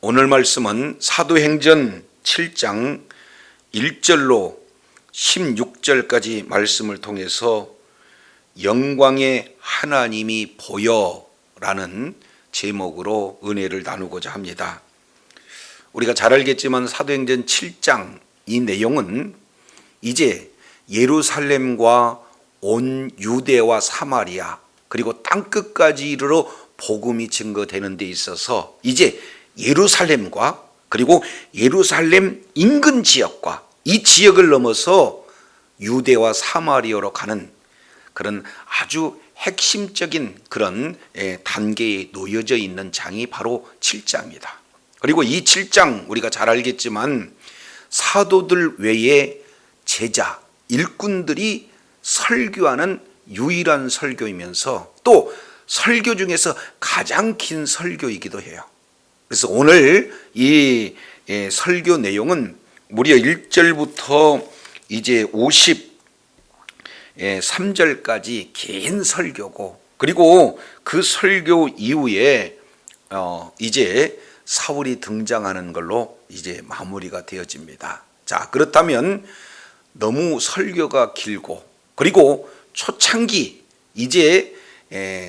오늘 말씀은 사도행전 7장 1절로 16절까지 말씀을 통해서 영광의 하나님이 보여라는 제목으로 은혜를 나누고자 합니다. 우리가 잘 알겠지만 사도행전 7장 이 내용은 이제 예루살렘과 온 유대와 사마리아 그리고 땅끝까지 이르러 복음이 증거되는 데 있어서 이제 예루살렘과 그리고 예루살렘 인근 지역과 이 지역을 넘어서 유대와 사마리아로 가는 그런 아주 핵심적인 그런 단계에 놓여져 있는 장이 바로 7장입니다. 그리고 이 7장 우리가 잘 알겠지만 사도들 외에 제자, 일꾼들이 설교하는 유일한 설교이면서 또 설교 중에서 가장 긴 설교이기도 해요. 그래서 오늘 이 설교 내용은 무려 1절부터 이제 53절까지 긴 설교고, 그리고 그 설교 이후에 이제 사울이 등장하는 걸로 이제 마무리가 되어집니다. 자, 그렇다면 너무 설교가 길고 그리고 초창기 이제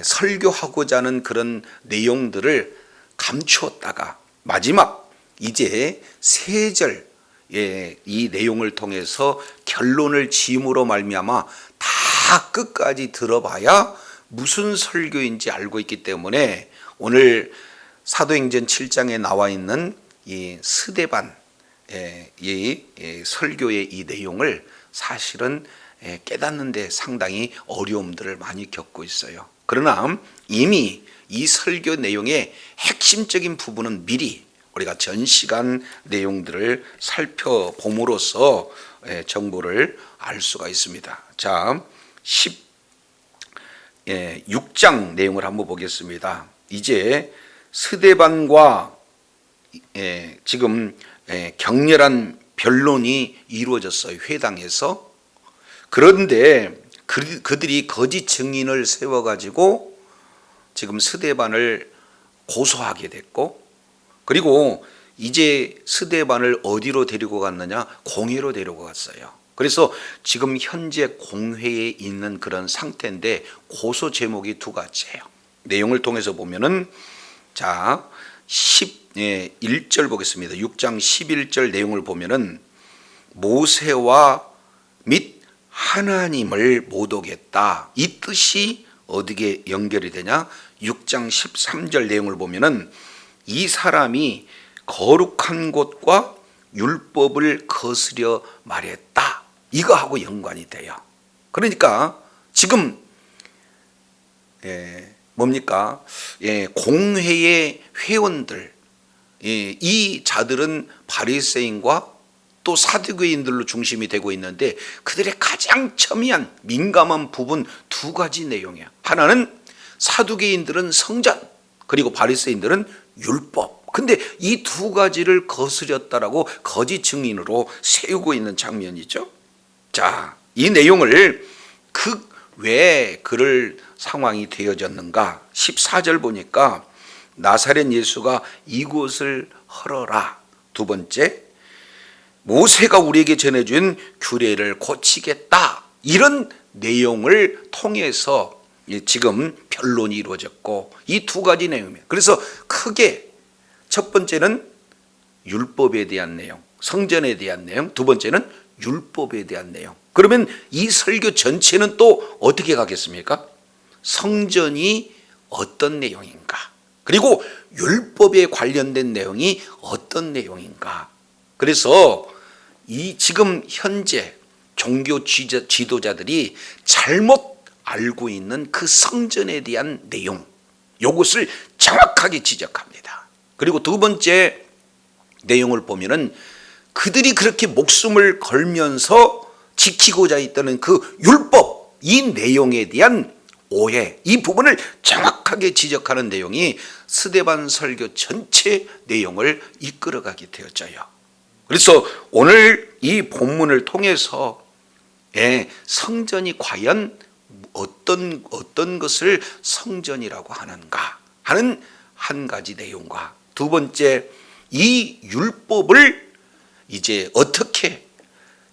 설교하고자 하는 그런 내용들을 감추었다가 마지막 이제 3절 이 내용을 통해서 결론을 지음으로 말미암아 다 끝까지 들어봐야 무슨 설교인지 알고 있기 때문에 오늘 사도행전 7장에 나와 있는 이 스데반 이 설교의 이 내용을 사실은 깨닫는데 상당히 어려움들을 많이 겪고 있어요. 그러나 이미 이 설교 내용의 핵심적인 부분은 미리 우리가 전 시간 내용들을 살펴봄으로써 정보를 알 수가 있습니다. 자, 16장 내용을 한번 보겠습니다. 이제 스데반과 지금 격렬한 변론이 이루어졌어요, 회당에서. 그런데 그들이 거짓 증인을 세워가지고 지금 스데반을 고소하게 됐고, 그리고 이제 스데반을 어디로 데리고 갔느냐? 공회로 데리고 갔어요. 그래서 지금 현재 공회에 있는 그런 상태인데 고소 제목이 2가지예요. 내용을 통해서 보면은 자 11절 보겠습니다. 6장 11절 내용을 보면은 모세와 및 하나님을 모독했다. 이 뜻이 어디에 연결이 되냐? 6장 13절 내용을 보면은 이 사람이 거룩한 곳과 율법을 거스려 말했다. 이거하고 연관이 돼요. 그러니까 지금 뭡니까? 공회의 회원들, 이 자들은 바리새인과 또 사두개인들로 중심이 되고 있는데 그들의 가장 첨예한 민감한 부분 2가지 내용이에요. 하나는 사두개인들은 성전, 그리고 바리새인들은 율법. 근데 이 2가지를 거스렸다라고 거짓 증인으로 세우고 있는 장면이죠. 자, 이 내용을 왜 그럴 상황이 되어졌는가? 14절 보니까 나사렛 예수가 이곳을 헐어라. 2번째, 모세가 우리에게 전해준 규례를 고치겠다. 이런 내용을 통해서 지금 변론이 이루어졌고, 이 2가지 내용이에요. 그래서 크게 첫 번째는 율법에 대한 내용, 성전에 대한 내용, 2번째는 율법에 대한 내용. 그러면 이 설교 전체는 또 어떻게 가겠습니까? 성전이 어떤 내용인가, 그리고 율법에 관련된 내용이 어떤 내용인가. 그래서 이 지금 현재 종교 지도자들이 잘못 알고 있는 그 성전에 대한 내용, 이것을 정확하게 지적합니다. 그리고 2번째 내용을 보면은 그들이 그렇게 목숨을 걸면서 지키고자 했다는 그 율법, 이 내용에 대한 오해, 이 부분을 정확하게 지적하는 내용이 스데반 설교 전체 내용을 이끌어가게 되어져요. 그래서 오늘 이 본문을 통해서 성전이 과연 어떤 것을 성전이라고 하는가 하는 한 가지 내용과, 2번째 이 율법을 이제 어떻게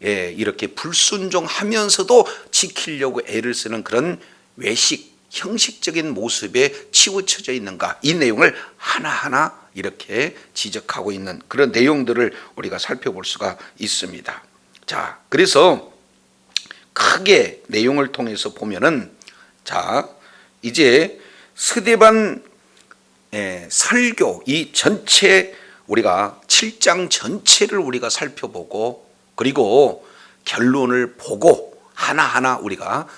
이렇게 불순종하면서도 지키려고 애를 쓰는 그런 외식, 형식적인 모습에 치우쳐져 있는가, 이 내용을 하나하나 이렇게 지적하고 있는 그런 내용들을 우리가 살펴볼 수가 있습니다. 자, 그래서 크게 내용을 통해서 보면은, 자, 이제 스데반 설교 이 전체, 우리가 7장 전체를 우리가 살펴보고, 그리고 결론을 보고 하나하나 우리가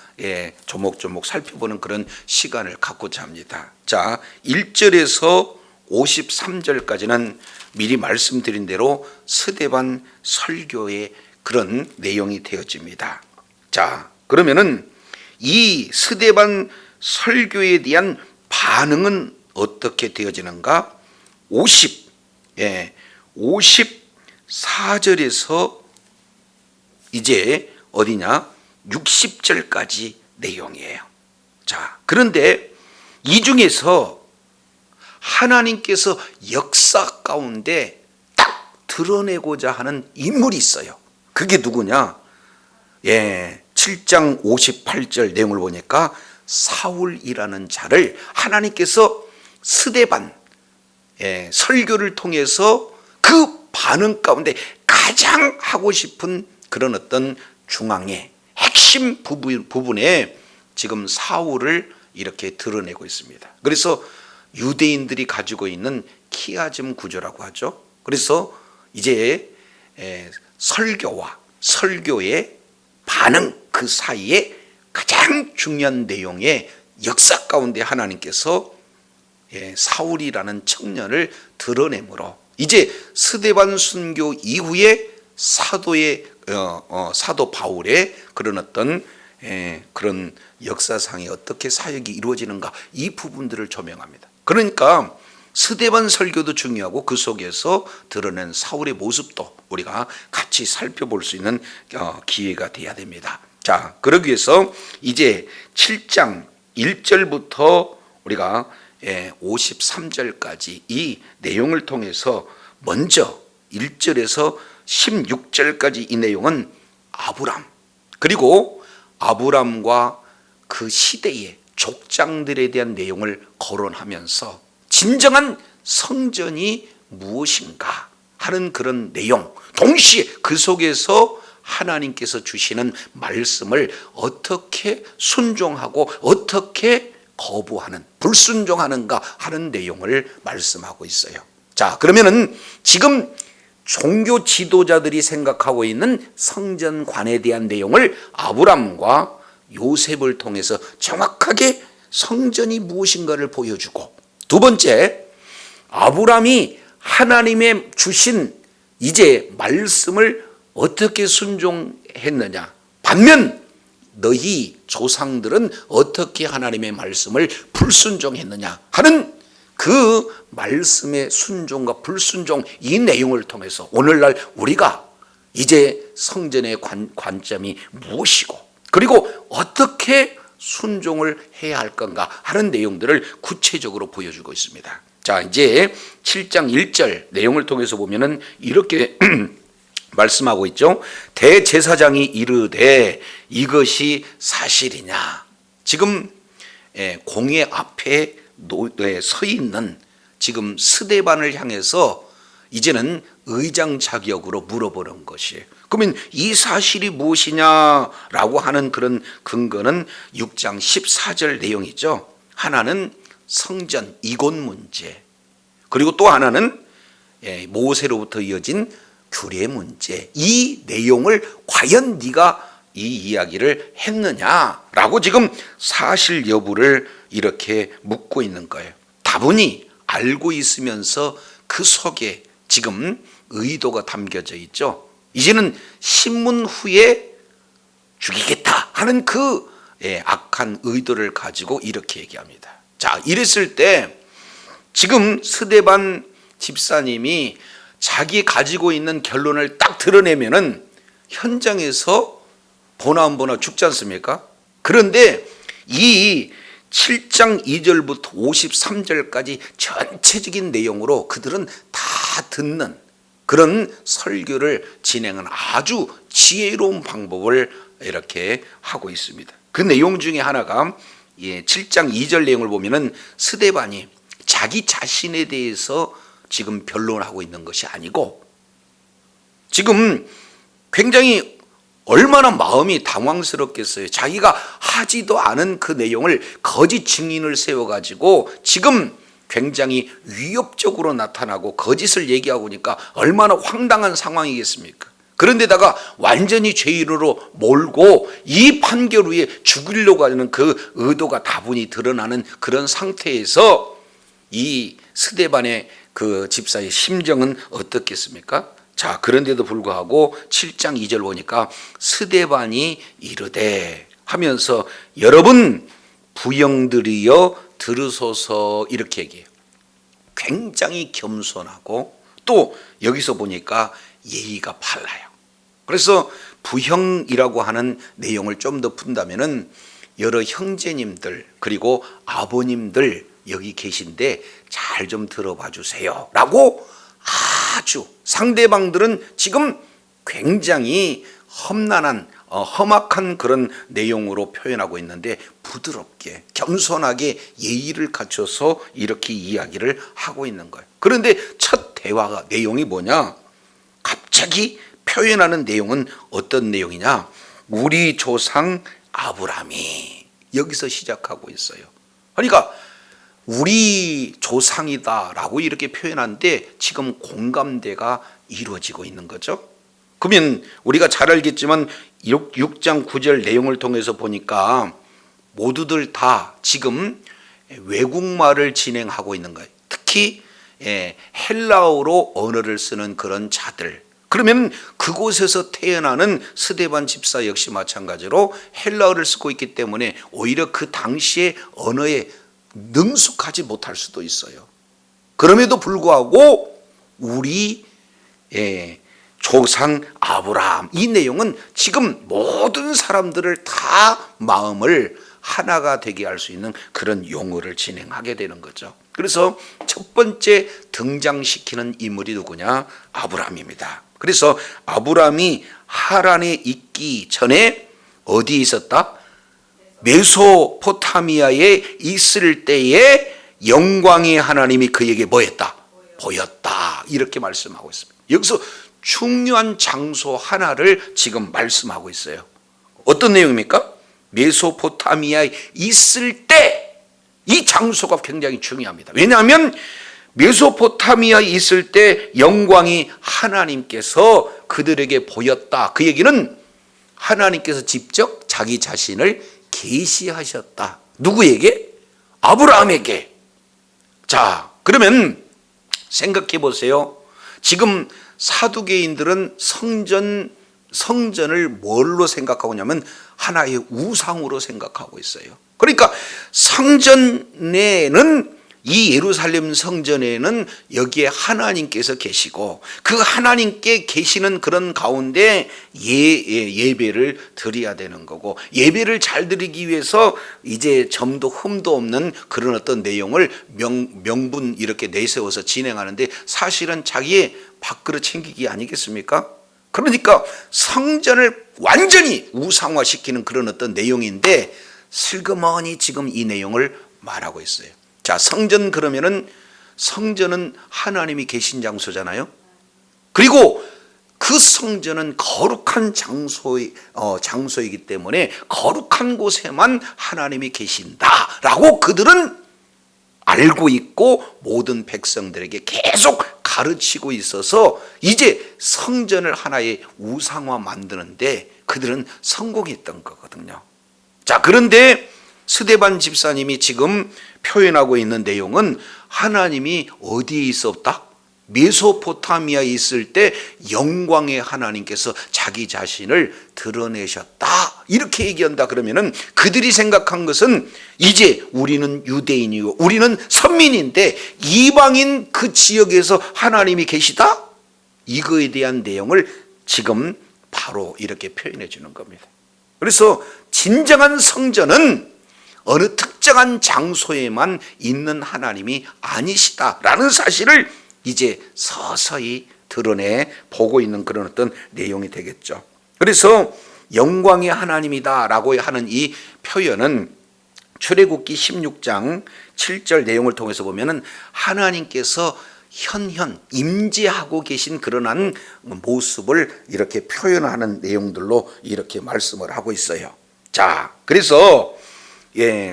조목조목 살펴보는 그런 시간을 갖고자 합니다. 자, 1절에서 53절까지는 미리 말씀드린 대로 스데반 설교의 그런 내용이 되어집니다. 자, 그러면은 이 스데반 설교에 대한 반응은 어떻게 되어지는가? 54절에서 이제 어디냐? 60절까지 내용이에요. 자, 그런데 이 중에서 하나님께서 역사 가운데 딱 드러내고자 하는 인물이 있어요. 그게 누구냐? 7장 58절 내용을 보니까 사울이라는 자를 하나님께서 스데반 설교를 통해서 그 반응 가운데 가장 하고 싶은 그런 어떤 중앙의 핵심 부분에 지금 사울을 이렇게 드러내고 있습니다. 그래서 유대인들이 가지고 있는 키아즘 구조라고 하죠. 그래서 이제 설교와 설교의 반응 그 사이에 가장 중요한 내용의 역사 가운데 하나님께서 사울이라는 청년을 드러내므로 이제 스데반 순교 이후에 사도 바울의 그런 어떤 그런 역사상에 어떻게 사역이 이루어지는가, 이 부분들을 조명합니다. 그러니까 스데반 설교도 중요하고 그 속에서 드러낸 사울의 모습도 우리가 같이 살펴볼 수 있는 기회가 돼야 됩니다. 자, 그러기 위해서 이제 7장 1절부터 우리가 53절까지 이 내용을 통해서 먼저 1절에서 16절까지 이 내용은 아브람, 그리고 아브람과 그 시대의 족장들에 대한 내용을 거론하면서 진정한 성전이 무엇인가 하는 그런 내용, 동시에 그 속에서 하나님께서 주시는 말씀을 어떻게 순종하고 어떻게 거부하는, 불순종하는가 하는 내용을 말씀하고 있어요. 자, 그러면은 지금 종교 지도자들이 생각하고 있는 성전관에 대한 내용을 아브람과 요셉을 통해서 정확하게 성전이 무엇인가를 보여주고, 두 번째, 아브람이 하나님의 주신 이제 말씀을 어떻게 순종했느냐, 반면 너희 조상들은 어떻게 하나님의 말씀을 불순종했느냐 하는 그 말씀의 순종과 불순종, 이 내용을 통해서 오늘날 우리가 이제 성전의 관점이 무엇이고, 그리고 어떻게 순종을 해야 할 건가 하는 내용들을 구체적으로 보여주고 있습니다. 자, 이제 7장 1절 내용을 통해서 보면은 이렇게 말씀하고 있죠. 대제사장이 이르되 이것이 사실이냐. 지금 공회 앞에 서 있는 지금 스데반을 향해서 이제는 의장 자격으로 물어보는 것이에요. 그러면 이 사실이 무엇이냐라고 하는 그런 근거는 6장 14절 내용이죠. 하나는 성전 이곳 문제, 그리고 또 하나는 모세로부터 이어진 규례 문제, 이 내용을 과연 네가 이 이야기를 했느냐라고 지금 사실 여부를 이렇게 묻고 있는 거예요. 다분히 알고 있으면서 그 속에 지금 의도가 담겨져 있죠. 이제는 신문 후에 죽이겠다 하는 그 악한 의도를 가지고 이렇게 얘기합니다. 자, 이랬을 때 지금 스데반 집사님이 자기 가지고 있는 결론을 딱 드러내면은 현장에서 보나 안 보나 죽지 않습니까? 그런데 이 7장 2절부터 53절까지 전체적인 내용으로 그들은 다 다 듣는 그런 설교를 진행하는 아주 지혜로운 방법을 이렇게 하고 있습니다. 그 내용 중에 하나가 7장 2절 내용을 보면은 스데반이 자기 자신에 대해서 지금 변론하고 있는 것이 아니고 지금 굉장히 얼마나 마음이 당황스럽겠어요. 자기가 하지도 않은 그 내용을 거짓 증인을 세워가지고 지금 굉장히 위협적으로 나타나고 거짓을 얘기하고 니까 얼마나 황당한 상황이겠습니까? 그런데다가 완전히 죄인으로 몰고 이 판결 후에 죽이려고 하는 그 의도가 다분히 드러나는 그런 상태에서 이 스데반의 그 집사의 심정은 어떻겠습니까? 자, 그런데도 불구하고 7장 2절 보니까 스데반이 이르되 하면서 여러분 부영들이여 들으소서 이렇게 얘기해요. 굉장히 겸손하고 또 여기서 보니까 예의가 발라요. 그래서 부형이라고 하는 내용을 좀 더 푼다면은 여러 형제님들 그리고 아버님들 여기 계신데 잘 좀 들어봐 주세요 라고 아주 상대방들은 지금 굉장히 험난한 험악한 그런 내용으로 표현하고 있는데 부드럽게 겸손하게 예의를 갖춰서 이렇게 이야기를 하고 있는 거예요. 그런데 첫 대화가 내용이 뭐냐? 갑자기 표현하는 내용은 어떤 내용이냐? 우리 조상 아브라함이 여기서 시작하고 있어요. 그러니까 우리 조상이다라고 이렇게 표현하는데 지금 공감대가 이루어지고 있는 거죠. 그러면 우리가 잘 알겠지만 6장 9절 내용을 통해서 보니까 모두들 다 지금 외국말을 진행하고 있는 거예요. 특히 헬라어로 언어를 쓰는 그런 자들. 그러면 그곳에서 태어나는 스데반 집사 역시 마찬가지로 헬라어를 쓰고 있기 때문에 오히려 그 당시의 언어에 능숙하지 못할 수도 있어요. 그럼에도 불구하고 우리 조상 아브라함 이 내용은 지금 모든 사람들을 다 마음을 하나가 되게 할 수 있는 그런 용어를 진행하게 되는 거죠. 그래서 첫 번째 등장시키는 인물이 누구냐? 아브라함입니다. 그래서 아브라함이 하란에 있기 전에 어디에 있었다? 메소포타미아에 있을 때에 영광의 하나님이 그에게 뭐했다? 보였다. 이렇게 말씀하고 있습니다. 여기서 중요한 장소 하나를 지금 말씀하고 있어요. 어떤 내용입니까? 메소포타미아에 있을 때 이 장소가 굉장히 중요합니다. 왜냐하면 메소포타미아에 있을 때 영광이 하나님께서 그들에게 보였다. 그 얘기는 하나님께서 직접 자기 자신을 계시하셨다. 누구에게? 아브라함에게. 자, 그러면 생각해 보세요. 지금 사두개인들은 성전을 뭘로 생각하고 있냐면 하나의 우상으로 생각하고 있어요. 그러니까 성전에는 이 예루살렘 성전에는 여기에 하나님께서 계시고 그 하나님께 계시는 그런 가운데 예배를 드려야 되는 거고 예배를 잘 드리기 위해서 이제 점도 흠도 없는 그런 어떤 내용을 명분 이렇게 내세워서 진행하는데 사실은 자기의 밥그릇 챙기기 아니겠습니까? 그러니까 성전을 완전히 우상화시키는 그런 어떤 내용인데 슬그머니 지금 이 내용을 말하고 있어요. 자, 성전 그러면은 성전은 하나님이 계신 장소잖아요. 그리고 그 성전은 거룩한 장소이기 때문에 거룩한 곳에만 하나님이 계신다라고 그들은 알고 있고 모든 백성들에게 계속 가르치고 있어서 이제 성전을 하나의 우상화 만드는데 그들은 성공했던 거거든요. 자, 그런데 스데반 집사님이 지금 표현하고 있는 내용은 하나님이 어디에 있었다? 메소포타미아에 있을 때 영광의 하나님께서 자기 자신을 드러내셨다. 이렇게 얘기한다 그러면은 그들이 생각한 것은 이제 우리는 유대인이고 우리는 선민인데 이방인 그 지역에서 하나님이 계시다? 이거에 대한 내용을 지금 바로 이렇게 표현해 주는 겁니다. 그래서 진정한 성전은 어느 특정한 장소에만 있는 하나님이 아니시다라는 사실을 이제 서서히 드러내 보고 있는 그런 어떤 내용이 되겠죠. 그래서 영광의 하나님이다라고 하는 이 표현은 출애굽기 16장 7절 내용을 통해서 보면은 하나님께서 현현 임재하고 계신 그러한 모습을 이렇게 표현하는 내용들로 이렇게 말씀을 하고 있어요. 자, 그래서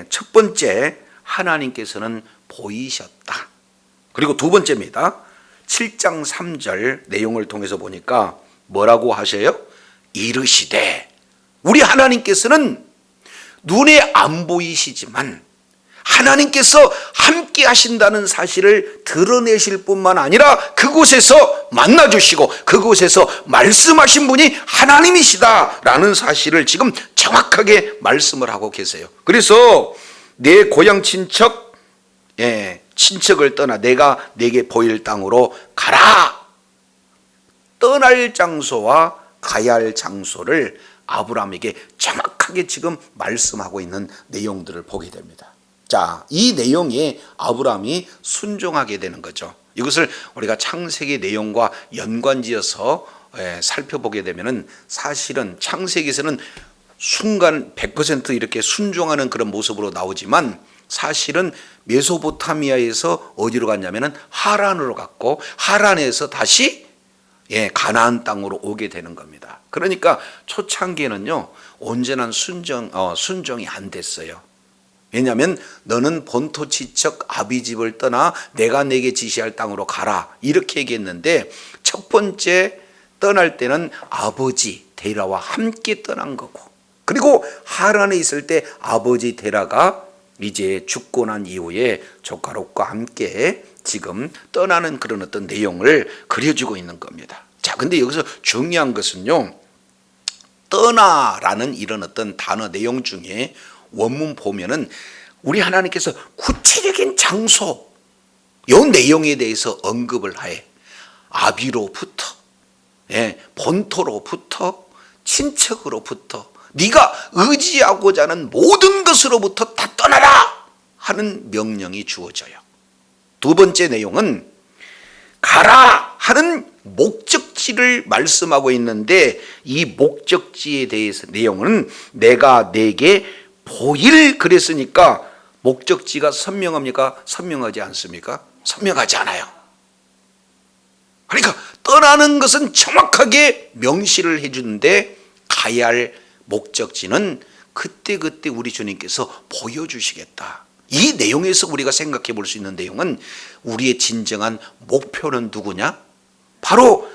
첫 번째 하나님께서는 보이셨다. 그리고 두 번째입니다. 7장 3절 내용을 통해서 보니까 뭐라고 하셔요? 이르시되, 우리 하나님께서는 눈에 안 보이시지만 하나님께서 함께 하신다는 사실을 드러내실 뿐만 아니라 그곳에서 만나주시고 그곳에서 말씀하신 분이 하나님이시다라는 사실을 지금 정확하게 말씀을 하고 계세요. 그래서 내 고향 친척을 떠나 내가 내게 보일 땅으로 가라. 떠날 장소와 가야 할 장소를 아브라함에게 정확하게 지금 말씀하고 있는 내용들을 보게 됩니다. 자, 이 내용에 아브라함이 순종하게 되는 거죠. 이것을 우리가 창세기 내용과 연관지어서 살펴보게 되면은 사실은 창세기에서는 순간 100% 이렇게 순종하는 그런 모습으로 나오지만 사실은 메소포타미아에서 어디로 갔냐면은 하란으로 갔고 하란에서 다시 가나안 땅으로 오게 되는 겁니다. 그러니까 초창기에는요 온전한 순종이 안 됐어요. 왜냐하면 너는 본토 지척 아비 집을 떠나 내가 내게 지시할 땅으로 가라 이렇게 얘기했는데 첫 번째 떠날 때는 아버지 데라와 함께 떠난 거고, 그리고 하란에 있을 때 아버지 데라가 이제 죽고 난 이후에 조카 롯과 함께 지금 떠나는 그런 어떤 내용을 그려주고 있는 겁니다. 자, 근데 여기서 중요한 것은요, 떠나라는 이런 어떤 단어 내용 중에 원문 보면은 우리 하나님께서 구체적인 장소, 이 내용에 대해서 언급을 해. 아비로부터, 본토로부터, 친척으로부터, 네가 의지하고자 하는 모든 것으로부터 다 떠나라 하는 명령이 주어져요. 두 번째 내용은 가라 하는 목적지를 말씀하고 있는데, 이 목적지에 대해서 내용은 내가 내게 보일 그랬으니까 목적지가 선명합니까? 선명하지 않습니까? 선명하지 않아요. 그러니까 떠나는 것은 정확하게 명시를 해주는데 가야 할 목적지는 그때그때 우리 주님께서 보여주시겠다. 이 내용에서 우리가 생각해 볼 수 있는 내용은 우리의 진정한 목표는 누구냐? 바로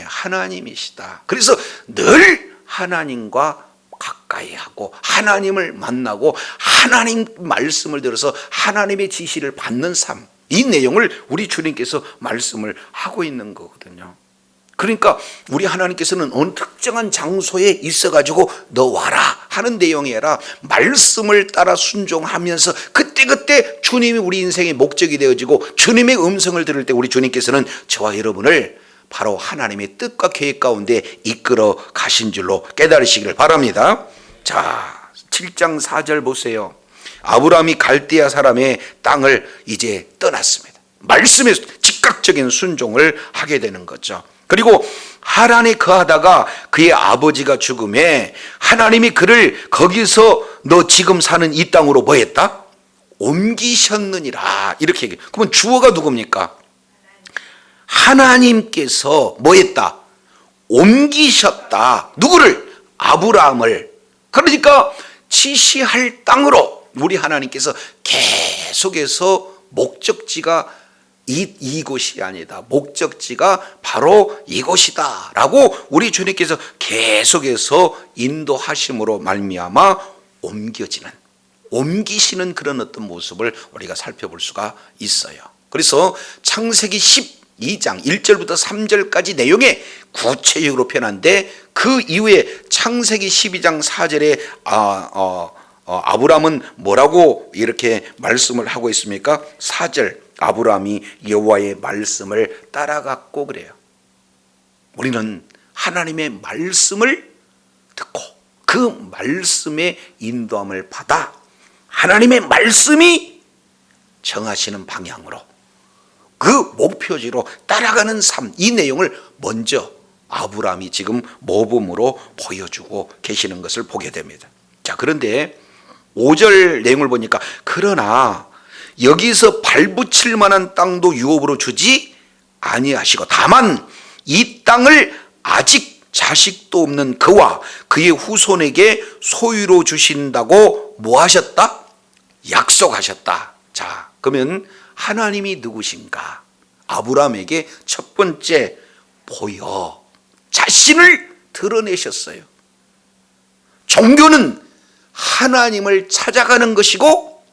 하나님이시다. 그래서 늘 하나님과 가까이 하고 하나님을 만나고 하나님 말씀을 들어서 하나님의 지시를 받는 삶, 이 내용을 우리 주님께서 말씀을 하고 있는 거거든요. 그러니까 우리 하나님께서는 어느 특정한 장소에 있어가지고 너 와라 하는 내용이 아니라 말씀을 따라 순종하면서 그때그때 주님이 우리 인생의 목적이 되어지고 주님의 음성을 들을 때 우리 주님께서는 저와 여러분을 바로 하나님의 뜻과 계획 가운데 이끌어 가신 줄로 깨달으시기를 바랍니다. 자, 7장 4절 보세요. 아브라함이 갈대아 사람의 땅을 이제 떠났습니다. 말씀에 즉각적인 순종을 하게 되는 거죠. 그리고 하란에 거하다가 그의 아버지가 죽음에 하나님이 그를 거기서 너 지금 사는 이 땅으로 뭐 했다? 옮기셨느니라 이렇게 얘기해요. 그러면 주어가 누굽니까? 하나님께서 뭐 했다? 옮기셨다. 누구를? 아브라함을. 그러니까 지시할 땅으로 우리 하나님께서 계속해서 목적지가 이곳이 아니다. 목적지가 바로 이곳이다 라고 우리 주님께서 계속해서 인도하심으로 말미암아 옮기시는 그런 어떤 모습을 우리가 살펴볼 수가 있어요. 그래서 창세기 12장 1절부터 3절까지 내용에 구체적으로 표현한데, 그 이후에 창세기 12장 4절에 아브라함은 뭐라고 이렇게 말씀을 하고 있습니까? 4절 아브라함이 여호와의 말씀을 따라갔고 그래요. 우리는 하나님의 말씀을 듣고 그 말씀의 인도함을 받아 하나님의 말씀이 정하시는 방향으로 그 표지로 따라가는 삶, 이 내용을 먼저 아브라함이 지금 모범으로 보여주고 계시는 것을 보게 됩니다. 자, 그런데 5절 내용을 보니까 그러나 여기서 발붙일 만한 땅도 유업으로 주지 아니하시고 다만 이 땅을 아직 자식도 없는 그와 그의 후손에게 소유로 주신다고 뭐 하셨다? 약속하셨다. 자, 그러면 하나님이 누구신가? 아브라함에게 첫 번째 보여 자신을 드러내셨어요. 종교는 하나님을 찾아가는 것이고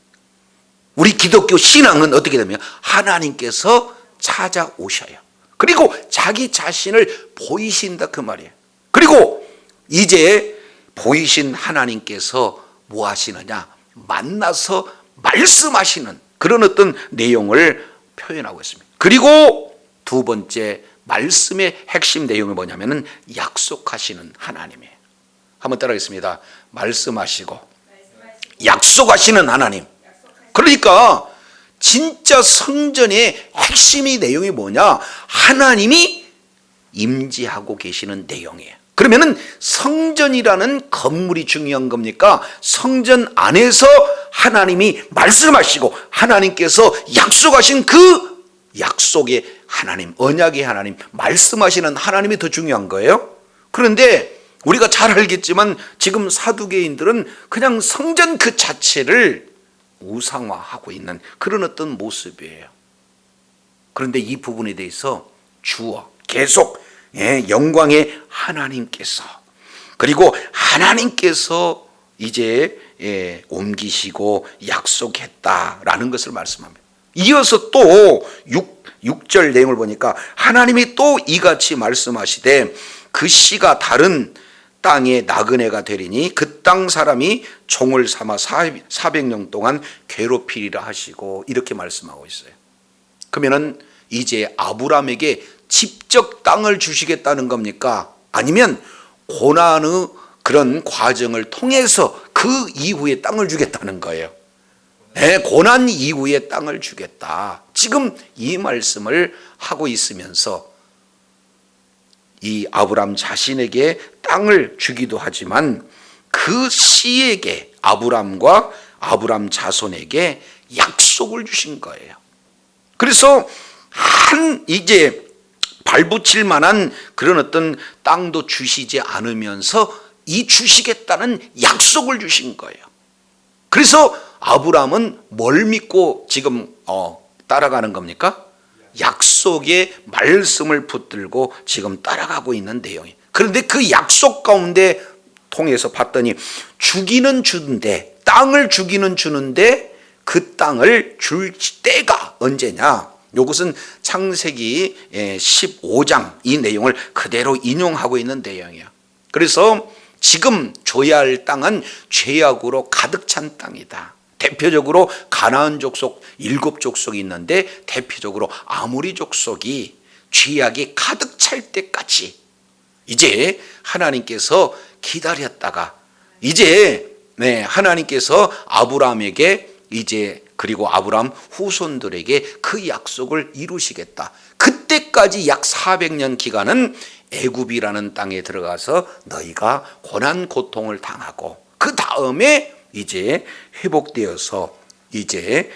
우리 기독교 신앙은 어떻게 되면 하나님께서 찾아오셔요. 그리고 자기 자신을 보이신다 그 말이에요. 그리고 이제 보이신 하나님께서 뭐 하시느냐? 만나서 말씀하시는 그런 어떤 내용을 표현하고 있습니다. 그리고 두 번째 말씀의 핵심 내용이 뭐냐면은 약속하시는 하나님이에요. 한번 따라하겠습니다. 말씀하시고 약속하시는 하나님. 그러니까 진짜 성전의 핵심의 내용이 뭐냐? 하나님이 임재하고 계시는 내용이에요. 그러면은 성전이라는 건물이 중요한 겁니까? 성전 안에서 하나님이 말씀하시고 하나님께서 약속하신 그 약속의 하나님, 언약의 하나님, 말씀하시는 하나님이 더 중요한 거예요. 그런데 우리가 잘 알겠지만 지금 사두개인들은 그냥 성전 그 자체를 우상화하고 있는 그런 어떤 모습이에요. 그런데 이 부분에 대해서 주어 계속 영광의 하나님께서 그리고 하나님께서 이제 옮기시고 약속했다라는 것을 말씀합니다. 이어서 또 6절 내용을 보니까 하나님이 또 이같이 말씀하시되 그 씨가 다른 땅에 나그네가 되리니 그 땅 사람이 종을 삼아 400년 동안 괴롭히리라 하시고 이렇게 말씀하고 있어요. 그러면은 이제 아브라함에게 직접 땅을 주시겠다는 겁니까? 아니면 고난의 그런 과정을 통해서 그 이후에 땅을 주겠다는 거예요. 네, 고난 이후에 땅을 주겠다. 지금 이 말씀을 하고 있으면서 이 아브라함 자신에게 땅을 주기도 하지만 그 씨에게 아브라함과 아브라함 자손에게 약속을 주신 거예요. 그래서 이제 발붙일 만한 그런 어떤 땅도 주시지 않으면서 이 주시겠다는 약속을 주신 거예요. 그래서 아브라함은 뭘 믿고 지금 따라가는 겁니까? 약속의 말씀을 붙들고 지금 따라가고 있는 내용이에요. 그런데 그 약속 가운데 통해서 봤더니 주기는 주는데 땅을 주기는 주는데 그 땅을 줄 때가 언제냐? 이것은 창세기 15장 이 내용을 그대로 인용하고 있는 내용이에요. 그래서 지금 줘야 할 땅은 죄악으로 가득 찬 땅이다. 대표적으로 가나안 족속 7족속이 있는데 대표적으로 아모리 족속이 죄악이 가득 찰 때까지 이제 하나님께서 기다렸다가 이제 하나님께서 아브라함에게 이제 그리고 아브라함 후손들에게 그 약속을 이루시겠다. 그때까지 약 400년 기간은 애굽이라는 땅에 들어가서 너희가 고난 고통을 당하고 그 다음에 이제 회복되어서 이제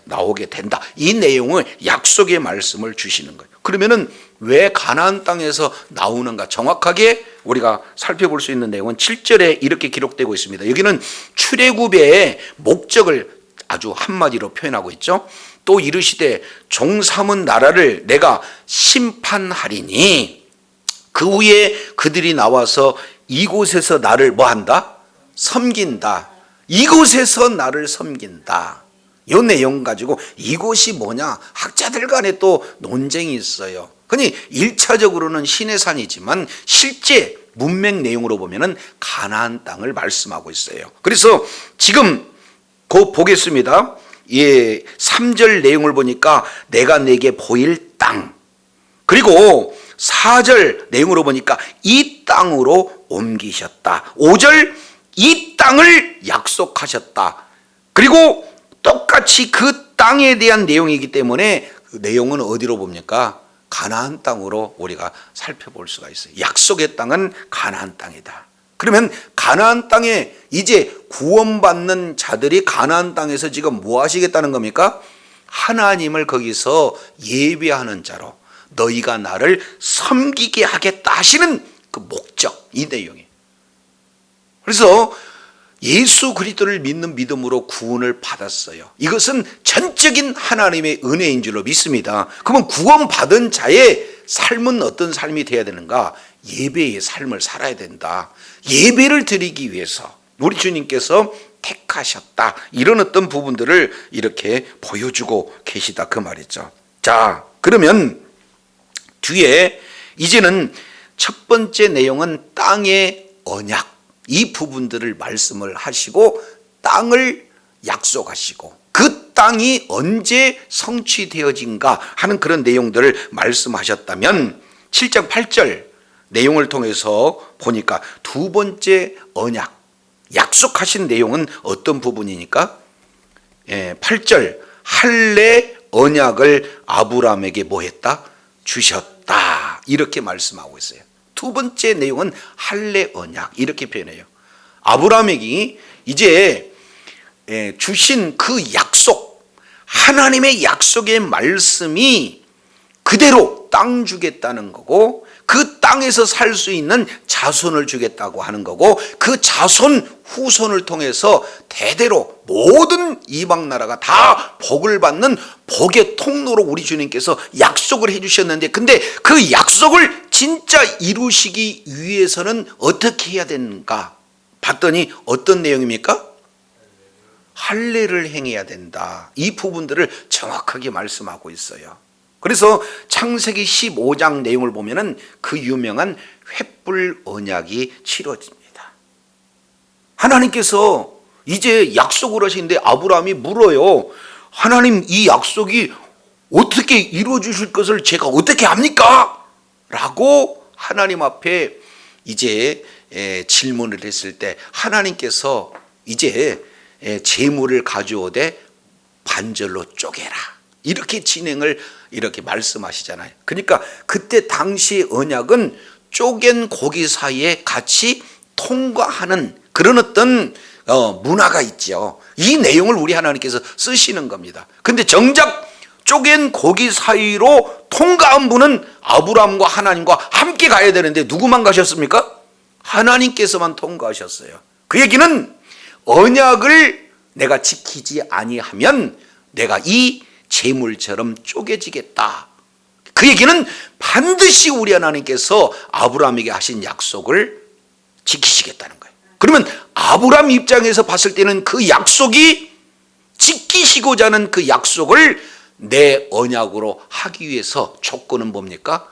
나오게 된다. 이 내용을 약속의 말씀을 주시는 거예요. 그러면은 왜 가나안 땅에서 나오는가? 정확하게 우리가 살펴볼 수 있는 내용은 7절에 이렇게 기록되고 있습니다. 여기는 출애굽의 목적을 아주 한마디로 표현하고 있죠. 또 이르시되 종 삼은 나라를 내가 심판하리니 그 후에 그들이 나와서 이곳에서 나를 뭐한다? 섬긴다. 이곳에서 나를 섬긴다. 이 내용 가지고 이곳이 뭐냐? 학자들 간에 또 논쟁이 있어요. 그니 1차적으로는 시내산이지만 실제 문맥 내용으로 보면은 가나안 땅을 말씀하고 있어요. 그래서 지금 곧 보겠습니다. 3절 내용을 보니까 내가 내게 보일 땅. 그리고 4절 내용으로 보니까 이 땅으로 옮기셨다. 5절 이 땅을 약속하셨다. 그리고 똑같이 그 땅에 대한 내용이기 때문에 그 내용은 어디로 봅니까? 가나안 땅으로 우리가 살펴볼 수가 있어요. 약속의 땅은 가나안 땅이다. 그러면 가나안 땅에 이제 구원받는 자들이 가나안 땅에서 지금 뭐 하시겠다는 겁니까? 하나님을 거기서 예배하는 자로 너희가 나를 섬기게 하겠다 하시는 그 목적, 이 내용이에요. 그래서 예수 그리스도를 믿는 믿음으로 구원을 받았어요. 이것은 전적인 하나님의 은혜인 줄로 믿습니다. 그러면 구원받은 자의 삶은 어떤 삶이 되어야 되는가? 예배의 삶을 살아야 된다. 예배를 드리기 위해서 우리 주님께서 택하셨다. 이런 어떤 부분들을 이렇게 보여주고 계시다 그 말이죠. 자, 그러면 뒤에 이제는 첫 번째 내용은 땅의 언약, 이 부분들을 말씀을 하시고 땅을 약속하시고 그 땅이 언제 성취되어진가 하는 그런 내용들을 말씀하셨다면 7장 8절 내용을 통해서 보니까 두 번째 언약, 약속하신 내용은 어떤 부분이니까? 8절 할례 언약을 아브라함에게 뭐 했다? 주셨다. 이렇게 말씀하고 있어요. 두 번째 내용은 할례 언약 이렇게 표현해요. 아브라함에게 이제 주신 그 약속, 하나님의 약속의 말씀이 그대로 땅 주겠다는 거고 그 땅에서 살 수 있는 자손을 주겠다고 하는 거고 그 자손 후손을 통해서 대대로 모든 이방 나라가 다 복을 받는 복의 통로로 우리 주님께서 약속을 해주셨는데 근데 그 약속을 진짜 이루시기 위해서는 어떻게 해야 되는가 봤더니 어떤 내용입니까? 할례를 행해야 된다. 이 부분들을 정확하게 말씀하고 있어요. 그래서 창세기 15장 내용을 보면은 그 유명한 횃불 언약이 치러집니다. 하나님께서 이제 약속을 하시는데 아브라함이 물어요. 하나님, 이 약속이 어떻게 이루어 주실 것을 제가 어떻게 압니까? 라고 하나님 앞에 이제 질문을 했을 때 하나님께서 이제 재물을 가져오되 반절로 쪼개라. 이렇게 진행을 이렇게 말씀하시잖아요. 그러니까 그때 당시 언약은 쪼갠 고기 사이에 같이 통과하는 그런 어떤 문화가 있죠. 이 내용을 우리 하나님께서 쓰시는 겁니다. 근데 정작 쪼갠 고기 사이로 통과한 분은 아브라함과 하나님과 함께 가야 되는데 누구만 가셨습니까? 하나님께서만 통과하셨어요. 그 얘기는 언약을 내가 지키지 아니하면 내가 이 재물처럼 쪼개지겠다. 그 얘기는 반드시 우리 하나님께서 아브라함에게 하신 약속을 지키시겠다는 거예요. 그러면 아브라함 입장에서 봤을 때는 그 약속이 지키시고자 하는 그 약속을 내 언약으로 하기 위해서 조건은 뭡니까?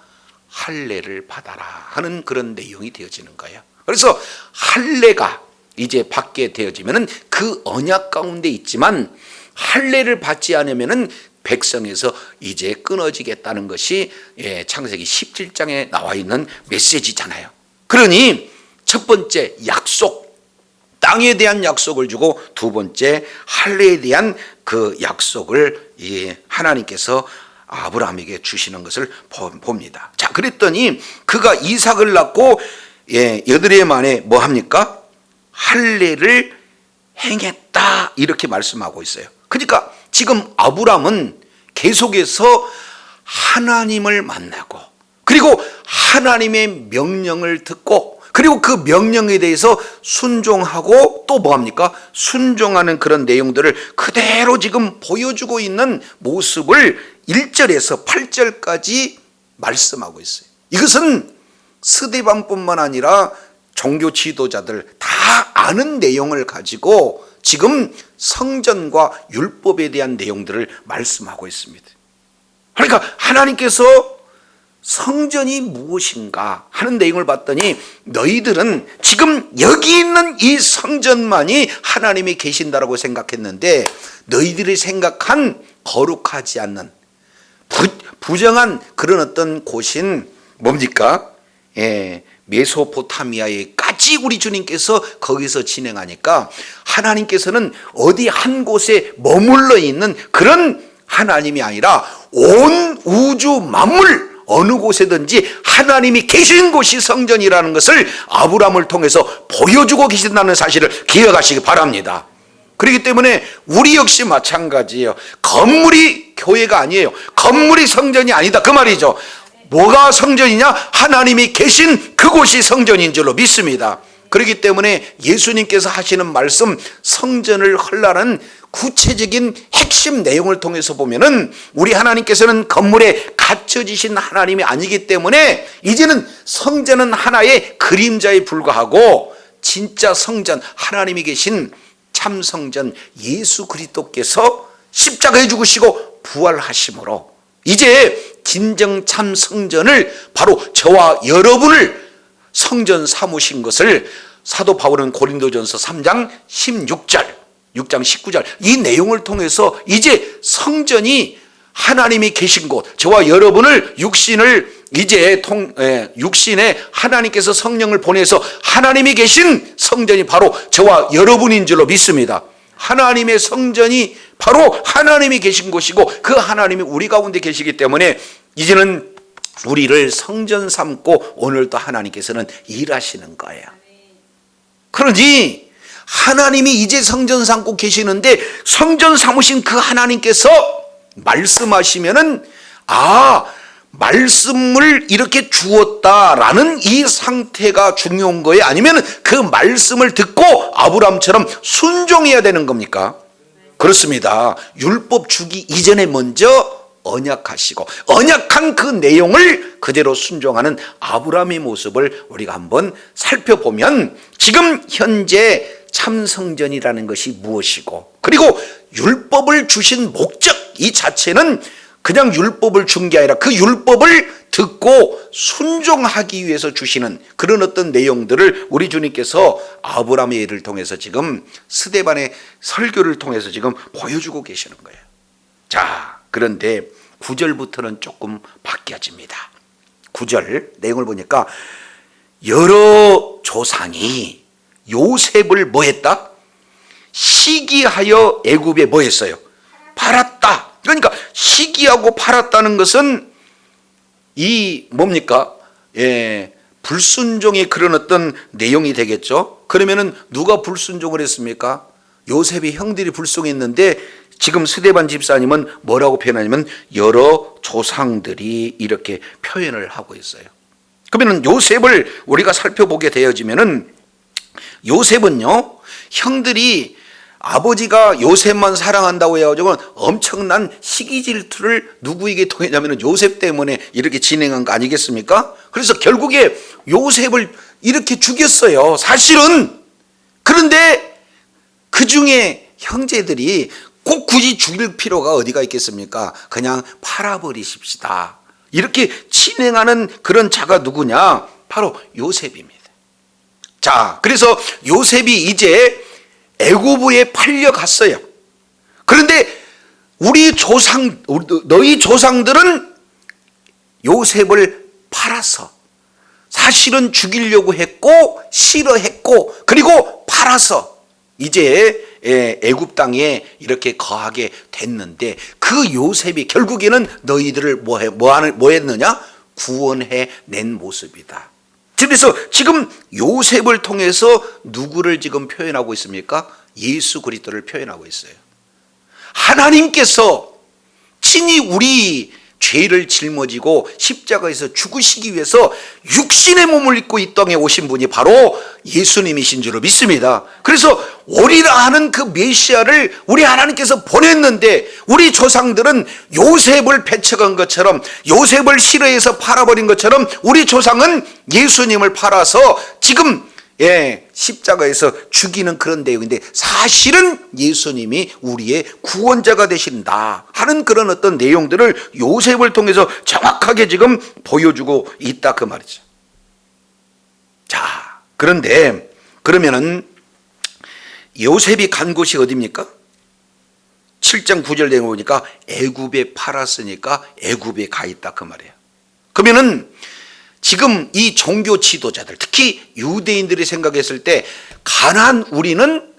할례를 받아라 하는 그런 내용이 되어지는 거예요. 그래서 할례가 이제 받게 되어지면은 그 언약 가운데 있지만 할례를 받지 않으면은 백성에서 이제 끊어지겠다는 것이 창세기 17장에 나와 있는 메시지잖아요. 그러니 첫 번째 약속, 땅에 대한 약속을 주고 두 번째 할례에 대한 그 약속을 하나님께서 아브라함에게 주시는 것을 봅니다. 자, 그랬더니 그가 이삭을 낳고 8해 만에 뭐 합니까? 할례를 행했다 이렇게 말씀하고 있어요. 그러니까 지금 아브라함은 계속해서 하나님을 만나고 그리고 하나님의 명령을 듣고 그리고 그 명령에 대해서 순종하고 또 뭐합니까? 순종하는 그런 내용들을 그대로 지금 보여주고 있는 모습을 1절에서 8절까지 말씀하고 있어요. 이것은 스데반뿐만 아니라 종교 지도자들 다 아는 내용을 가지고 지금 성전과 율법에 대한 내용들을 말씀하고 있습니다. 그러니까 하나님께서 성전이 무엇인가 하는 내용을 봤더니 너희들은 지금 여기 있는 이 성전만이 하나님이 계신다라고 생각했는데 너희들이 생각한 거룩하지 않는 부정한 그런 어떤 곳인 뭡니까? 메소포타미아에까지 우리 주님께서 거기서 진행하니까 하나님께서는 어디 한 곳에 머물러 있는 그런 하나님이 아니라 온 우주 만물 어느 곳에든지 하나님이 계신 곳이 성전이라는 것을 아브라함을 통해서 보여주고 계신다는 사실을 기억하시기 바랍니다. 그렇기 때문에 우리 역시 마찬가지예요. 건물이 교회가 아니에요. 건물이 성전이 아니다 그 말이죠. 뭐가 성전이냐? 하나님이 계신 그곳이 성전인 줄로 믿습니다. 그렇기 때문에 예수님께서 하시는 말씀, 성전을 헐라는 구체적인 핵심 내용을 통해서 보면은 우리 하나님께서는 건물에 갇혀지신 하나님이 아니기 때문에 이제는 성전은 하나의 그림자에 불과하고 진짜 성전, 하나님이 계신 참 성전 예수 그리스도께서 십자가에 죽으시고 부활하심으로 이제 진정 참 성전을 바로 저와 여러분을 성전 삼으신 것을 사도 바울은 고린도전서 3장 16절 6장 19절 이 내용을 통해서 이제 성전이 하나님이 계신 곳, 저와 여러분을 육신에 하나님께서 성령을 보내서 하나님이 계신 성전이 바로 저와 여러분인 줄로 믿습니다. 하나님의 성전이 바로 하나님이 계신 곳이고 그 하나님이 우리 가운데 계시기 때문에 이제는 우리를 성전 삼고 오늘도 하나님께서는 일하시는 거예요. 그러니 하나님이 이제 성전 삼고 계시는데 성전 삼으신 그 하나님께서 말씀하시면은 말씀을 이렇게 주었다라는 이 상태가 중요한 거예요? 아니면 그 말씀을 듣고 아브라함처럼 순종해야 되는 겁니까? 그렇습니다. 율법 주기 이전에 먼저 언약하시고 언약한 그 내용을 그대로 순종하는 아브라함의 모습을 우리가 한번 살펴보면 지금 현재 참성전이라는 것이 무엇이고 그리고 율법을 주신 목적 이 자체는 그냥 율법을 준 게 아니라 그 율법을 듣고 순종하기 위해서 주시는 그런 어떤 내용들을 우리 주님께서 아브라함의 예를 통해서 지금 스데반의 설교를 통해서 지금 보여주고 계시는 거예요. 자, 그런데 9절부터는 조금 바뀌어집니다. 9절 내용을 보니까 여러 조상이 요셉을 뭐 했다? 시기하여 애굽에 뭐 했어요? 팔았다. 그러니까 시기하고 팔았다는 것은 이 뭡니까? 불순종의 그런 어떤 내용이 되겠죠. 그러면은 누가 불순종을 했습니까? 요셉의 형들이 불순했는데 지금 스데반 집사님은 뭐라고 표현하냐면 여러 조상들이 이렇게 표현을 하고 있어요. 그러면 요셉을 우리가 살펴보게 되어지면은 요셉은요 형들이 아버지가 요셉만 사랑한다고 해가지고 엄청난 시기 질투를 누구에게 통했냐면 요셉 때문에 이렇게 진행한 거 아니겠습니까? 그래서 결국에 요셉을 이렇게 죽였어요 사실은. 그런데 그 중에 형제들이 꼭 굳이 죽일 필요가 어디가 있겠습니까? 그냥 팔아버리십시다 이렇게 진행하는 그런 자가 누구냐? 바로 요셉입니다. 자, 그래서 요셉이 이제 애굽에 팔려갔어요. 그런데 너희 조상들은 요셉을 팔아서 사실은 죽이려고 했고 싫어했고 그리고 팔아서 이제 애굽 땅에 이렇게 거하게 됐는데 그 요셉이 결국에는 너희들을 뭐 했느냐? 구원해 낸 모습이다. 그래서 지금 요셉을 통해서 누구를 지금 표현하고 있습니까? 예수 그리스도를 표현하고 있어요. 하나님께서 친히 우리 죄를 짊어지고 십자가에서 죽으시기 위해서 육신의 몸을 입고 이 땅에 오신 분이 바로 예수님이신 줄로 믿습니다. 그래서 오리라 하는 그 메시아를 우리 하나님께서 보냈는데 우리 조상들은 요셉을 배척한 것처럼 요셉을 싫어해서 팔아버린 것처럼 우리 조상은 예수님을 팔아서 지금 십자가에서 죽이는 그런 내용인데 사실은 예수님이 우리의 구원자가 되신다 하는 그런 어떤 내용들을 요셉을 통해서 정확하게 지금 보여주고 있다 그 말이죠. 자, 그런데 그러면은 요셉이 간 곳이 어디입니까? 7장 9절 내용 보니까 애굽에 팔았으니까 애굽에 가 있다 그 말이에요. 그러면은 지금 이 종교 지도자들 특히 유대인들이 생각했을 때 가나안 우리는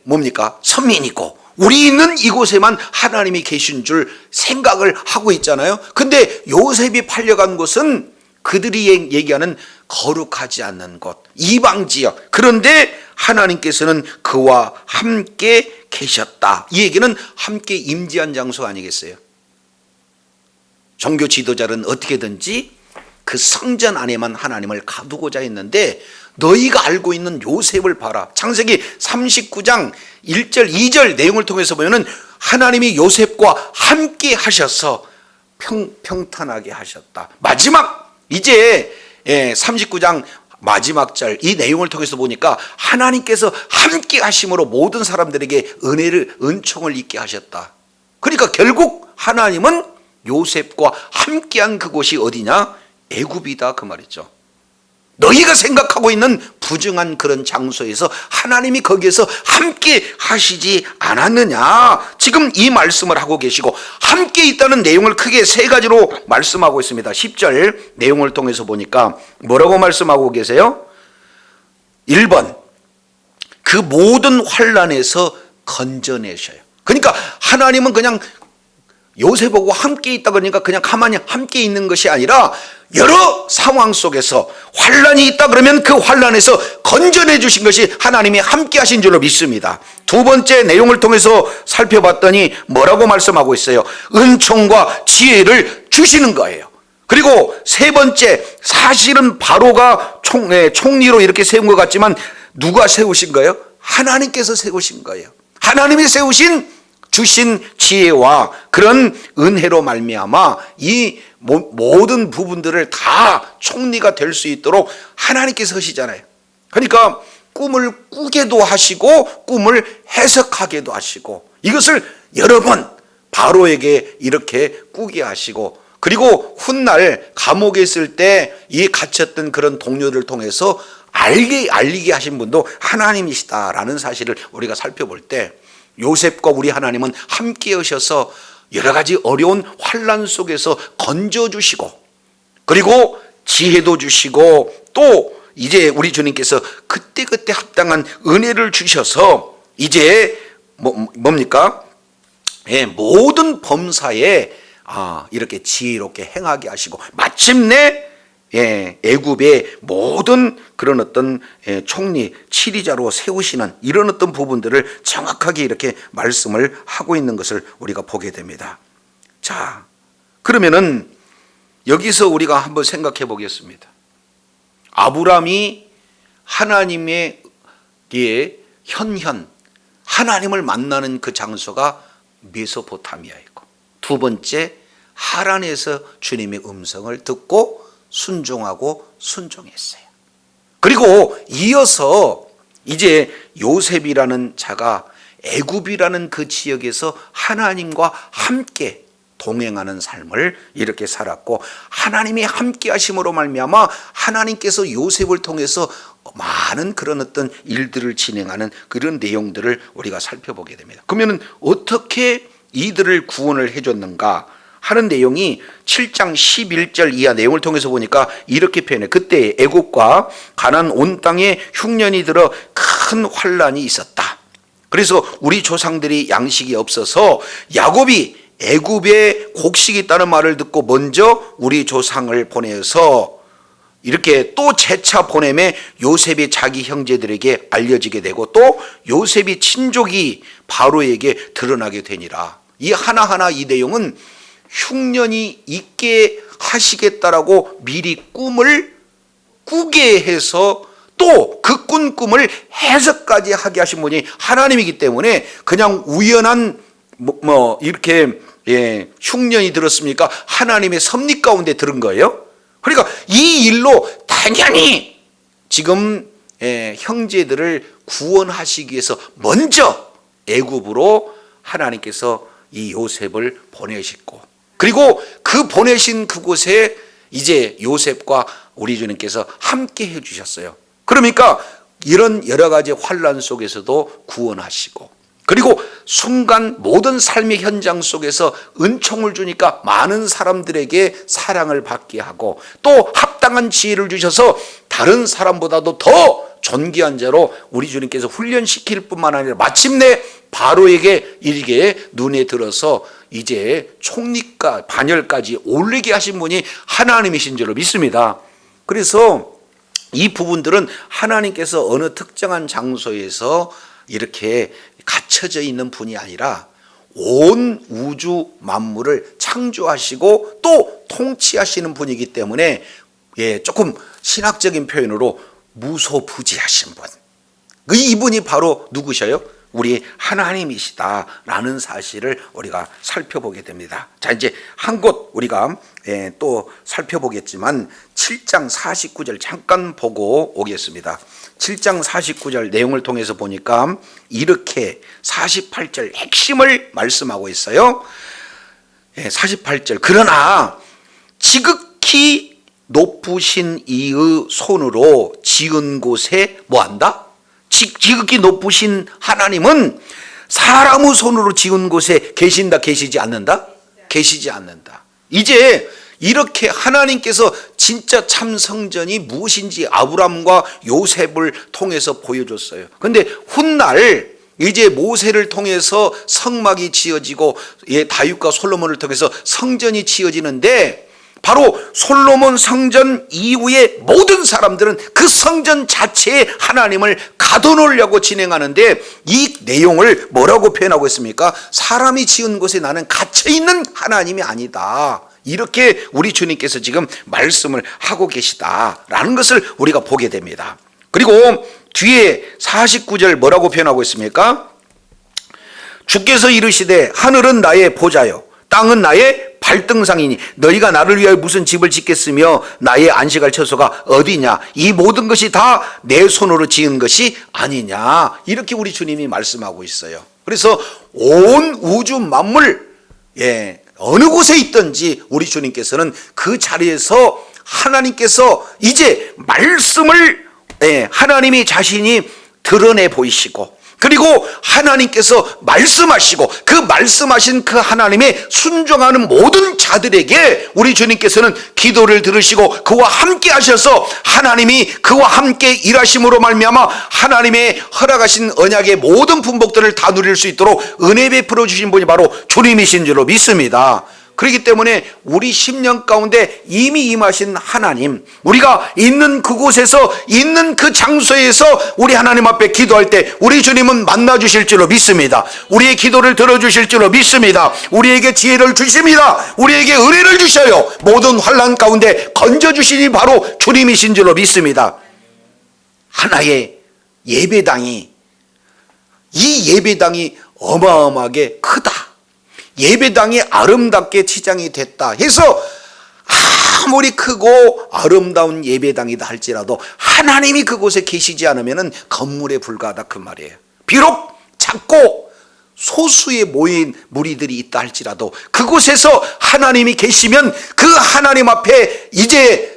뭡니까? 선민이고 우리 있는 이곳에만 하나님이 계신 줄 생각을 하고 있잖아요. 근데 요셉이 팔려간 곳은 그들이 얘기하는 거룩하지 않는 곳, 이방 지역. 그런데 하나님께서는 그와 함께 계셨다. 이 얘기는 함께 임재한 장소 아니겠어요? 종교 지도자는 어떻게든지 그 성전 안에만 하나님을 가두고자 했는데, 너희가 알고 있는 요셉을 봐라. 창세기 39장 1절 2절 내용을 통해서 보면은 하나님이 요셉과 함께 하셔서 평탄하게 하셨다. 마지막 이제 39장 마지막 절 이 내용을 통해서 보니까 하나님께서 함께 하심으로 모든 사람들에게 은총을 있게 하셨다. 그러니까 결국 하나님은 요셉과 함께한 그곳이 어디냐? 애굽이다 그 말이죠. 너희가 생각하고 있는 부정한 그런 장소에서 하나님이 거기에서 함께 하시지 않았느냐? 지금 이 말씀을 하고 계시고, 함께 있다는 내용을 크게 세 가지로 말씀하고 있습니다. 10절 내용을 통해서 보니까 뭐라고 말씀하고 계세요? 1번, 그 모든 환난에서 건져내셔요. 그러니까 하나님은 그냥 요셉하고 함께 있다 그러니까 그냥 가만히 함께 있는 것이 아니라 여러 상황 속에서 환난이 있다 그러면 그 환난에서 건져내 주신 것이 하나님이 함께 하신 줄로 믿습니다. 두 번째 내용을 통해서 살펴봤더니 뭐라고 말씀하고 있어요? 은총과 지혜를 주시는 거예요. 그리고 세 번째, 사실은 바로가 총리로 이렇게 세운 것 같지만 누가 세우신 거예요? 하나님께서 세우신 거예요. 하나님이 주신 지혜와 그런 은혜로 말미암아 이 모든 부분들을 다 총리가 될 수 있도록 하나님께서 하시잖아요. 그러니까 꿈을 꾸게도 하시고 꿈을 해석하게도 하시고, 이것을 여러 번 바로에게 이렇게 꾸게 하시고, 그리고 훗날 감옥에 있을 때 이 갇혔던 그런 동료들을 통해서 알리게 하신 분도 하나님이시다라는 사실을 우리가 살펴볼 때, 요셉과 우리 하나님은 함께 하셔서 여러 가지 어려운 환난 속에서 건져주시고, 그리고 지혜도 주시고, 또 이제 우리 주님께서 그때그때 합당한 은혜를 주셔서 이제 뭡니까? 모든 범사에 이렇게 지혜롭게 행하게 하시고, 마침내 애굽의 모든 그런 어떤 총리, 치리자로 세우시는 이런 어떤 부분들을 정확하게 이렇게 말씀을 하고 있는 것을 우리가 보게 됩니다. 자, 그러면은 여기서 우리가 한번 생각해 보겠습니다. 아브라함이 하나님의 현현, 하나님을 만나는 그 장소가 메소포타미아이고, 두 번째 하란에서 주님의 음성을 듣고 순종하고 순종했어요. 그리고 이어서 이제 요셉이라는 자가 애굽이라는 그 지역에서 하나님과 함께 동행하는 삶을 이렇게 살았고, 하나님이 함께 하심으로 말미암아 하나님께서 요셉을 통해서 많은 그런 어떤 일들을 진행하는 그런 내용들을 우리가 살펴보게 됩니다. 그러면 어떻게 이들을 구원을 해줬는가 하는 내용이 7장 11절 이하 내용을 통해서 보니까 이렇게 표현해. 그때 애굽과 가나안 온 땅에 흉년이 들어 큰 환란이 있었다. 그래서 우리 조상들이 양식이 없어서 야곱이 애굽에 곡식이 있다는 말을 듣고 먼저 우리 조상을 보내서 이렇게 또 재차 보내매 요셉이 자기 형제들에게 알려지게 되고, 또 요셉이 친족이 바로에게 드러나게 되니라. 이 하나하나 이 내용은 흉년이 있게 하시겠다라고 미리 꿈을 꾸게 해서 또 그 꾼 꿈을 해석까지 하게 하신 분이 하나님이기 때문에 그냥 우연한 이렇게 흉년이 들었습니까? 하나님의 섭리 가운데 들은 거예요. 그러니까 이 일로 당연히 지금 형제들을 구원하시기 위해서 먼저 애굽으로 하나님께서 이 요셉을 보내셨고, 그리고 그 보내신 그곳에 이제 요셉과 우리 주님께서 함께 해주셨어요. 그러니까 이런 여러 가지 환난 속에서도 구원하시고, 그리고 순간 모든 삶의 현장 속에서 은총을 주니까 많은 사람들에게 사랑을 받게 하고, 또 합당한 지혜를 주셔서 다른 사람보다도 더 존귀한 자로 우리 주님께서 훈련시킬 뿐만 아니라 마침내 바로에게 이르게 눈에 들어서 이제 총리가 반열까지 올리게 하신 분이 하나님이신 줄로 믿습니다. 그래서 이 부분들은 하나님께서 어느 특정한 장소에서 이렇게 갇혀져 있는 분이 아니라 온 우주 만물을 창조하시고 또 통치하시는 분이기 때문에 조금 신학적인 표현으로 무소부지하신 분, 이분이 바로 누구셔요? 우리 하나님이시다라는 사실을 우리가 살펴보게 됩니다. 자, 이제 한 곳 우리가 또 살펴보겠지만 7장 49절 잠깐 보고 오겠습니다. 7장 49절 내용을 통해서 보니까 이렇게 48절 핵심을 말씀하고 있어요. 48절 그러나 지극히 높으신 이의 손으로 지은 곳에 뭐한다? 지극히 높으신 하나님은 사람의 손으로 지은 곳에 계신다, 계시지 않는다? 계시지 않는다. 이제 이렇게 하나님께서 진짜 참 성전이 무엇인지 아브람과 요셉을 통해서 보여줬어요. 그런데 훗날 이제 모세를 통해서 성막이 지어지고 다윗과 솔로몬을 통해서 성전이 지어지는데 바로 솔로몬 성전 이후에 모든 사람들은 그 성전 자체에 하나님을 가둬놓으려고 진행하는데 이 내용을 뭐라고 표현하고 있습니까? 사람이 지은 곳에 나는 갇혀있는 하나님이 아니다. 이렇게 우리 주님께서 지금 말씀을 하고 계시다라는 것을 우리가 보게 됩니다. 그리고 뒤에 49절 뭐라고 표현하고 있습니까? 주께서 이르시되 하늘은 나의 보좌요 땅은 나의 발등상이니 너희가 나를 위하여 무슨 집을 짓겠으며 나의 안식할 처소가 어디냐? 이 모든 것이 다 내 손으로 지은 것이 아니냐? 이렇게 우리 주님이 말씀하고 있어요. 그래서 온 우주 만물 어느 곳에 있든지 우리 주님께서는 그 자리에서 하나님께서 이제 말씀을 하나님이 자신이 드러내 보이시고 그리고 하나님께서 말씀하시고 그 말씀하신 그 하나님의 순종하는 모든 자들에게 우리 주님께서는 기도를 들으시고 그와 함께 하셔서 하나님이 그와 함께 일하심으로 말미암아 하나님의 허락하신 언약의 모든 분복들을 다 누릴 수 있도록 은혜 베풀어 주신 분이 바로 주님이신 줄로 믿습니다. 그렇기 때문에 우리 10년 가운데 이미 임하신 하나님, 우리가 있는 그곳에서 있는 그 장소에서 우리 하나님 앞에 기도할 때 우리 주님은 만나 주실 줄로 믿습니다. 우리의 기도를 들어주실 줄로 믿습니다. 우리에게 지혜를 주십니다. 우리에게 은혜를 주셔요. 모든 환난 가운데 건져주시니 바로 주님이신 줄로 믿습니다. 하나의 예배당이, 이 예배당이 어마어마하게 크다, 예배당이 아름답게 치장이 됐다 해서 아무리 크고 아름다운 예배당이다 할지라도 하나님이 그곳에 계시지 않으면 건물에 불과하다 그 말이에요. 비록 작고 소수의 모인 무리들이 있다 할지라도 그곳에서 하나님이 계시면 그 하나님 앞에 이제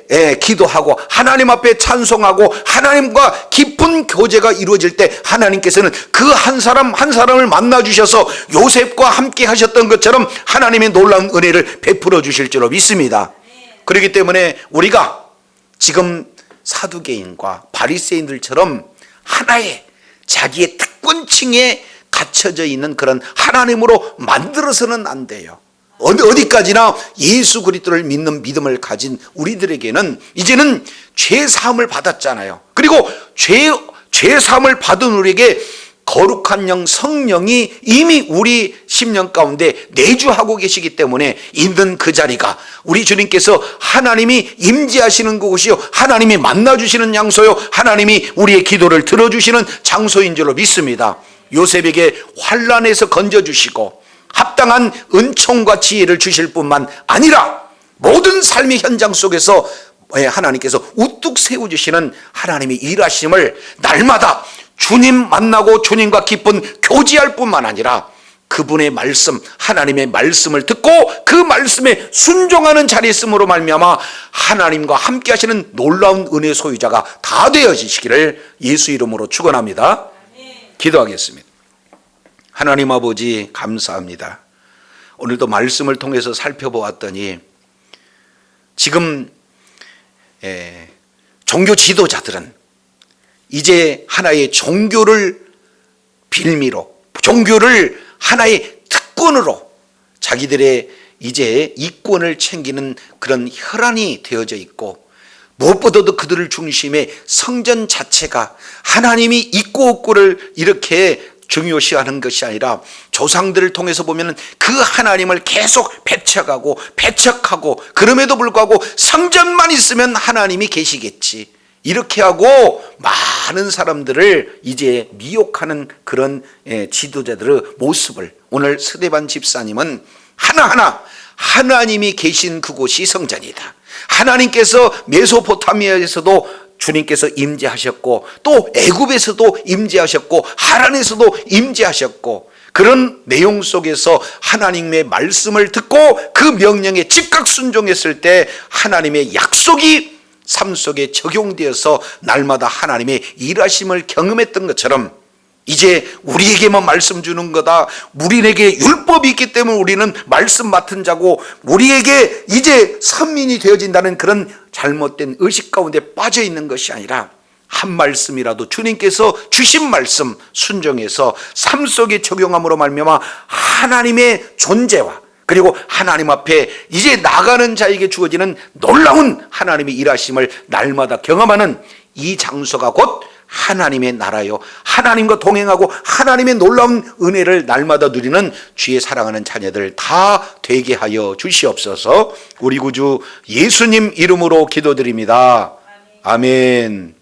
기도하고 하나님 앞에 찬송하고 하나님과 깊은 교제가 이루어질 때 하나님께서는 그 한 사람 한 사람을 만나 주셔서 요셉과 함께 하셨던 것처럼 하나님의 놀라운 은혜를 베풀어 주실 줄로 믿습니다. 그렇기 때문에 우리가 지금 사두개인과 바리새인들처럼 하나의 자기의 특권층에 갇혀져 있는 그런 하나님으로 만들어서는 안 돼요. 어디까지나 예수 그리스도를 믿는 믿음을 가진 우리들에게는 이제는 죄 사함을 받았잖아요. 그리고 죄 사함을 받은 우리에게 거룩한 영 성령이 이미 우리 심령 가운데 내주하고 계시기 때문에 있는 그 자리가 우리 주님께서 하나님이 임재하시는 그곳이요 하나님이 만나주시는 장소요 하나님이 우리의 기도를 들어주시는 장소인 줄로 믿습니다. 요셉에게 환난에서 건져주시고 합당한 은총과 지혜를 주실 뿐만 아니라 모든 삶의 현장 속에서 하나님께서 우뚝 세워주시는 하나님의 일하심을 날마다 주님 만나고 주님과 깊은 교제할 뿐만 아니라 그분의 말씀, 하나님의 말씀을 듣고 그 말씀에 순종하는 자리에 있음으로 말미암아 하나님과 함께 하시는 놀라운 은혜 소유자가 다 되어지시기를 예수 이름으로 축원합니다. 기도하겠습니다. 하나님 아버지 감사합니다. 오늘도 말씀을 통해서 살펴보았더니 지금 종교 지도자들은 이제 하나의 종교를 빌미로, 종교를 하나의 특권으로 자기들의 이제 이권을 챙기는 그런 혈안이 되어져 있고, 무엇보다도 그들을 중심에 성전 자체가 하나님이 있고 없고를 이렇게 중요시하는 것이 아니라 조상들을 통해서 보면 그 하나님을 계속 배척하고 그럼에도 불구하고 성전만 있으면 하나님이 계시겠지, 이렇게 하고 많은 사람들을 이제 미혹하는 그런 지도자들의 모습을 오늘 스데반 집사님은 하나하나 하나님이 계신 그곳이 성전이다, 하나님께서 메소포타미아에서도 주님께서 임재하셨고 또 애굽에서도 임재하셨고 하란에서도 임재하셨고, 그런 내용 속에서 하나님의 말씀을 듣고 그 명령에 즉각 순종했을 때 하나님의 약속이 삶 속에 적용되어서 날마다 하나님의 일하심을 경험했던 것처럼, 이제 우리에게만 말씀 주는 거다, 우리에게 율법이 있기 때문에 우리는 말씀 맡은 자고 우리에게 이제 선민이 되어진다는 그런 잘못된 의식 가운데 빠져 있는 것이 아니라, 한 말씀이라도 주님께서 주신 말씀 순종해서 삶 속에 적용함으로 말미암아 하나님의 존재와 그리고 하나님 앞에 이제 나가는 자에게 주어지는 놀라운 하나님의 일하심을 날마다 경험하는 이 장소가 곧 하나님의 나라요, 하나님과 동행하고 하나님의 놀라운 은혜를 날마다 누리는 주의 사랑하는 자녀들 다 되게 하여 주시옵소서. 우리 구주 예수님 이름으로 기도드립니다. 아멘.